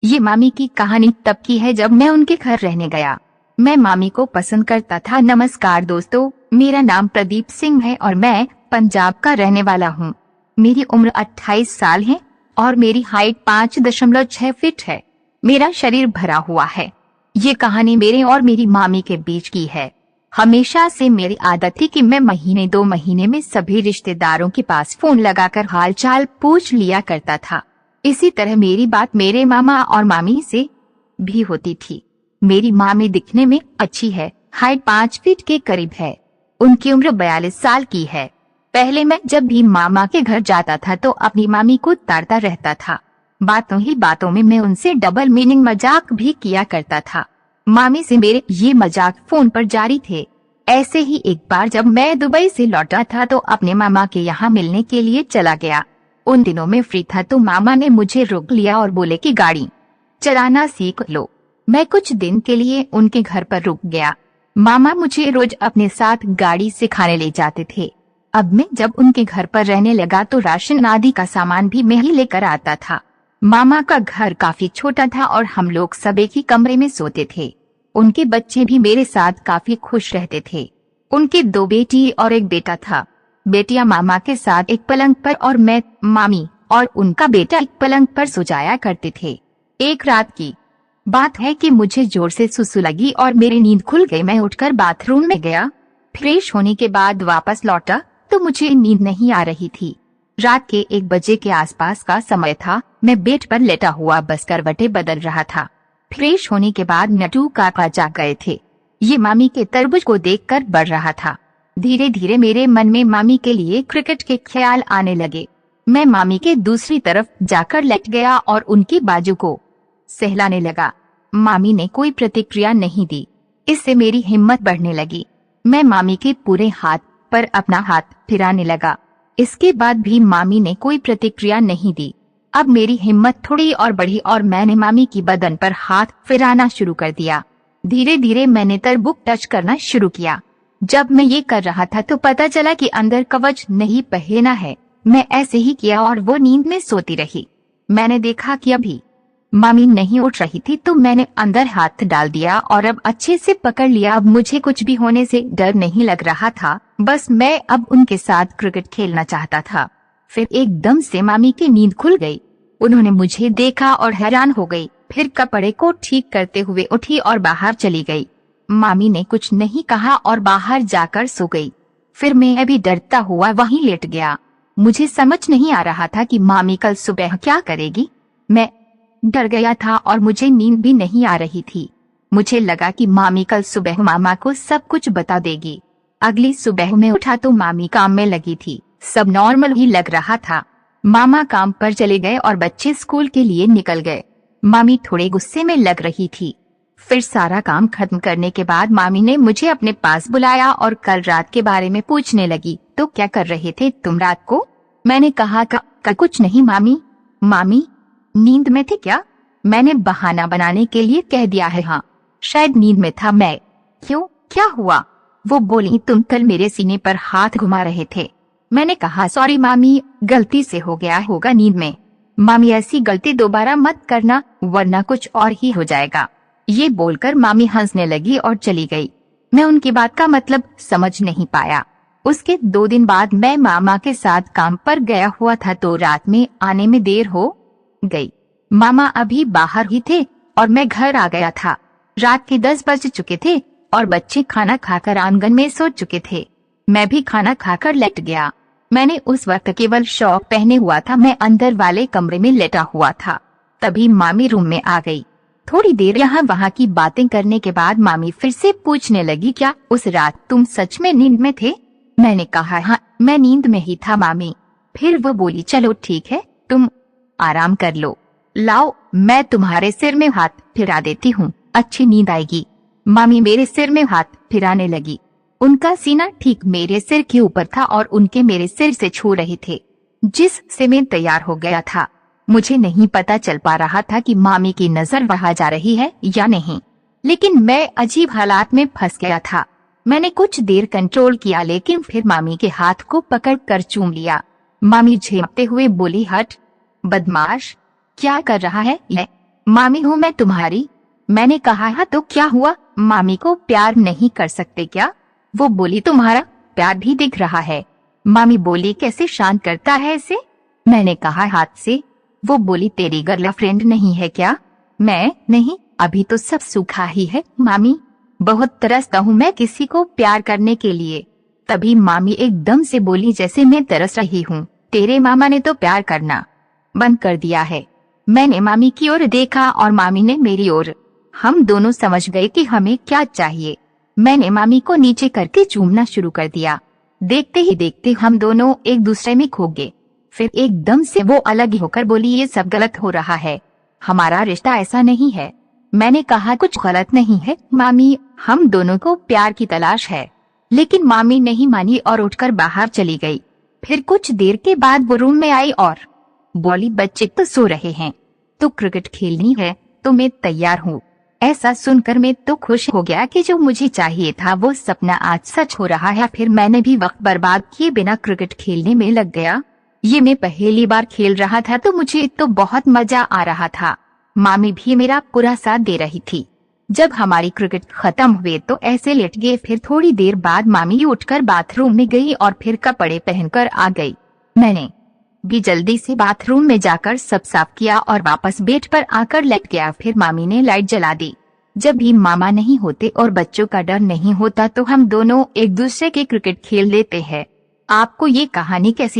ये मामी की कहानी तब की है जब मैं उनके घर रहने गया। मैं मामी को पसंद करता था। नमस्कार दोस्तों, मेरा नाम प्रदीप सिंह है और मैं पंजाब का रहने वाला हूँ। मेरी उम्र 28 साल है और मेरी हाइट 5.6 फीट है। मेरा शरीर भरा हुआ है। ये कहानी मेरे और मेरी मामी के बीच की है। हमेशा से मेरी आदत थी कि मैं महीने 2 महीने में सभी रिश्तेदारों के पास फोन लगाकर हालचाल पूछ लिया करता था। इसी तरह मेरी बात मेरे मामा और मामी से भी होती थी। मेरी मामी दिखने में अच्छी है, हाइट 5 फीट के करीब है। उनकी उम्र 42 साल की है। पहले मैं जब भी मामा के घर जाता था तो अपनी मामी को ताड़ता रहता था। बातों ही बातों में मैं उनसे डबल मीनिंग मजाक भी किया करता था। मामी से मेरे ये मजाक फोन पर जारी थे। ऐसे ही एक बार जब मैं दुबई से लौटा था तो अपने मामा के यहाँ मिलने के लिए चला गया। उन दिनों में फ्री था तो मामा ने मुझे रोक लिया और बोले कि गाड़ी चलाना सीख लो। मैं कुछ दिन के लिए उनके घर पर रुक गया। मामा मुझे रोज अपने साथ गाड़ी सिखाने ले जाते थे। अब मैं जब उनके घर पर रहने लगा तो राशन आदि का सामान भी मैं ही लेकर आता था। मामा का घर काफी छोटा था और हम लोग सब एक ही कमरे में सोते थे। उनके बच्चे भी मेरे साथ काफी खुश रहते थे। उनकी 2 बेटी और 1 बेटा था। बेटियां मामा के साथ एक पलंग पर और मैं, मामी और उनका बेटा एक पलंग पर सो जाया करते थे। एक रात की बात है कि मुझे जोर से सुसु लगी और मेरी नींद खुल गई। मैं उठकर बाथरूम में गया। फ्रेश होने के बाद वापस लौटा तो मुझे नींद नहीं आ रही थी। रात के 1 बजे के आसपास का समय था। मैं बेड पर लेटा हुआ बस करवटें बदल रहा था। फ्रेश होने के बाद नटू काका जाग गए थे। ये मामी के तरबूज को देखकर बढ़ रहा था। धीरे धीरे मेरे मन में मामी के लिए क्रिकेट के ख्याल आने लगे। मैं मामी के दूसरी तरफ जाकर लेट गया और उनकी बाजू को सहलाने लगा। मामी ने कोई प्रतिक्रिया नहीं दी। इससे मेरी हिम्मत बढ़ने लगी। मैं मामी के पूरे हाथ पर अपना हाथ फिराने लगा। इसके बाद भी मामी ने कोई प्रतिक्रिया नहीं दी। अब मेरी हिम्मत थोड़ी और बढ़ी और मैंने मामी की बदन पर हाथ फिराना शुरू कर दिया। धीरे धीरे मैंने तरबूज टच करना शुरू किया। जब मैं ये कर रहा था तो पता चला कि अंदर कवच नहीं पहना है। मैं ऐसे ही किया और वो नींद में सोती रही। मैंने देखा कि अभी मामी नहीं उठ रही थी तो मैंने अंदर हाथ डाल दिया और अब अच्छे से पकड़ लिया। अब मुझे कुछ भी होने से डर नहीं लग रहा था। बस मैं अब उनके साथ क्रिकेट खेलना चाहता था। फिर एकदम से मामी की नींद खुल गई। उन्होंने मुझे देखा और हैरान हो गई। फिर कपड़े को ठीक करते हुए उठी और बाहर चली गई। मामी ने कुछ नहीं कहा और बाहर जाकर सो गई। फिर मैं भी डरता हुआ वहीं लेट गया। मुझे समझ नहीं आ रहा था कि मामी कल सुबह क्या करेगी। मैं डर गया था और मुझे नींद भी नहीं आ रही थी। मुझे लगा कि मामी कल सुबह मामा को सब कुछ बता देगी। अगली सुबह में उठा तो मामी काम में लगी थी। सब नॉर्मल ही लग रहा था। मामा काम पर चले गए और बच्चे स्कूल के लिए निकल गए। मामी थोड़े गुस्से में लग रही थी। फिर सारा काम खत्म करने के बाद मामी ने मुझे अपने पास बुलाया और कल रात के बारे में पूछने लगी। तो क्या कर रहे थे तुम रात को? मैंने कहा कुछ नहीं मामी। मामी नींद में थे क्या? मैंने बहाना बनाने के लिए कह दिया है। हाँ, शायद नींद में था मैं। क्यों, क्या हुआ? वो बोली तुम कल मेरे सीने पर हाथ घुमा रहे थे। मैंने कहा सॉरी मामी, गलती से हो गया होगा नींद में। मामी ऐसी गलती दोबारा मत करना वरना कुछ और ही हो जाएगा। ये बोलकर मामी हंसने लगी और चली गई। मैं उनकी बात का मतलब समझ नहीं पाया। उसके 2 दिन बाद मैं मामा के साथ काम पर गया हुआ था तो रात में आने में देर हो गई। मामा अभी बाहर ही थे और मैं घर आ गया था। रात के 10 बज चुके थे और बच्चे खाना खाकर आंगन में सो चुके थे। मैं भी खाना खाकर लेट गया। मैंने उस वक्त केवल शॉर्ट पहने हुआ था। मैं अंदर वाले कमरे में लेटा हुआ था। तभी मामी रूम में आ गई। थोड़ी देर यहाँ वहाँ की बातें करने के बाद मामी फिर से पूछने लगी क्या उस रात तुम सच में नींद में थे? मैंने कहा हाँ, मैं नींद में ही था मामी। फिर वो बोली चलो ठीक है, तुम आराम कर लो। लाओ मैं तुम्हारे सिर में हाथ फिरा देती हूँ, अच्छी नींद आएगी। मामी मेरे सिर में हाथ फिराने लगी। उनका सीना ठीक मेरे सिर के ऊपर था और उनके मेरे सिर से छू रहे थे, जिससे मैं तैयार हो गया था। मुझे नहीं पता चल पा रहा था कि मामी की नजर वहां जा रही है या नहीं, लेकिन मैं अजीब हालात में फंस गया था। मैंने कुछ देर कंट्रोल किया लेकिन फिर मामी के हाथ को पकड़कर चूम लिया। मामी झेपते हुए बोली हट बदमाश, क्या कर रहा है ये? मामी हूँ मैं तुम्हारी। मैंने कहा हाँ तो क्या हुआ, मामी को प्यार नहीं कर सकते क्या? वो बोली तुम्हारा प्यार भी दिख रहा है। मामी बोली कैसे शांत करता है इसे? मैंने कहा हाथ से। वो बोली तेरी गर्लफ्रेंड नहीं है क्या? मैं नहीं, अभी तो सब सूखा ही है मामी। बहुत तरसता हूँ मैं किसी को प्यार करने के लिए। तभी मामी एकदम से बोली जैसे मैं तरस रही हूँ, तेरे मामा ने तो प्यार करना बंद कर दिया है। मैंने मामी की ओर देखा और मामी ने मेरी ओर। हम दोनों समझ गए कि हमें क्या चाहिए। मैंने मामी को नीचे करके चूमना शुरू कर दिया। देखते ही देखते हम दोनों एक दूसरे में खो गए। फिर एकदम से वो अलग होकर बोली ये सब गलत हो रहा है, हमारा रिश्ता ऐसा नहीं है। मैंने कहा कुछ गलत नहीं है मामी, हम दोनों को प्यार की तलाश है। लेकिन मामी नहीं मानी और उठकर बाहर चली गई। फिर कुछ देर के बाद वो रूम में आई और बोली बच्चे तो सो रहे हैं, तो क्रिकेट खेलनी है तो मैं तैयार हूँ। ऐसा सुनकर मैं तो खुश हो गया कि जो मुझे चाहिए था वो सपना आज सच हो रहा है। फिर मैंने भी वक्त बर्बाद किए बिना क्रिकेट खेलने में लग गया। ये मैं पहली बार खेल रहा था तो मुझे तो बहुत मजा आ रहा था। मामी भी मेरा पूरा साथ दे रही थी। जब हमारी क्रिकेट खत्म हुए तो ऐसे लेट गए। फिर थोड़ी देर बाद मामी उठकर बाथरूम में गई और फिर कपड़े पहनकर आ गई। मैंने भी जल्दी से बाथरूम में जाकर सब साफ किया और वापस बेड पर आकर लेट गया। फिर मामी ने लाइट जला दी। जब भी मामा नहीं होते और बच्चों का डर नहीं होता तो हम दोनों एक दूसरे के क्रिकेट खेल लेते हैं। आपको ये कहानी कैसी